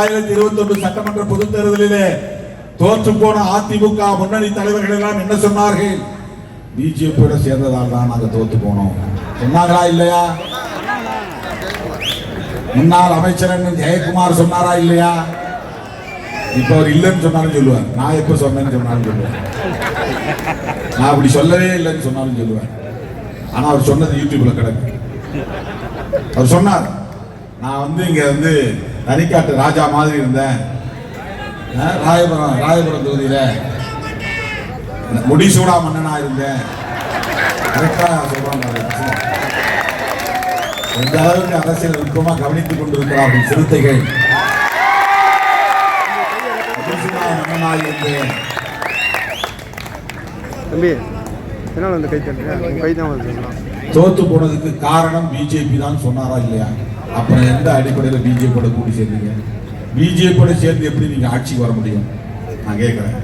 2021 சட்டமன்ற பொதுத் தேர்தலிலே தோற்று போன அதிமுக முன்னணி தலைவர்கள் எல்லாம் என்ன சொன்னார்கள்? பிஜேபியோட சேர்ந்ததால் தான் நாங்க தோத்து போனோம் சொன்னாங்களா இல்லையா? முன்னாள் அமைச்சர் ஜெயக்குமார் சொன்னாரா இல்லையா? இப்ப அவர் இல்லைன்னு சொன்னாலும் சொல்லுவார், நான் எப்ப சொன்னேன்னு சொன்னாலும் சொல்லுவேன், நான் அப்படி சொல்லவே இல்லைன்னு சொன்னாலும் சொல்லுவேன். ஆனா அவர் சொன்னது யூடியூப்ல கிடக்கு. அவர் சொன்னார், நான் இங்க தனிக்காட்டு ராஜா மாதிரி இருந்தேன், ராயபுரம் தொகுதியில முடிசூடா மன்னனா இருந்தேன். கரெக்டா சொல்றாங்க. எந்த அளவுக்கு அரசியல் நுட்பமா கவனித்துக் கொண்டிருக்கிறார்கள் சிறுத்தைகள். மன்னனா இருந்தேன். தோத்து போனதுக்கு காரணம் பிஜேபி தான் சொன்னாரா இல்லையா? அப்புறம் எந்த அடிப்படையில் பிஜேபியோட கூடி சேர்ந்தீங்க? பிஜேபியோட சேர்ந்து எப்படி நீங்க ஆட்சிக்கு வர முடியும்? நான் கேட்கிறேன்.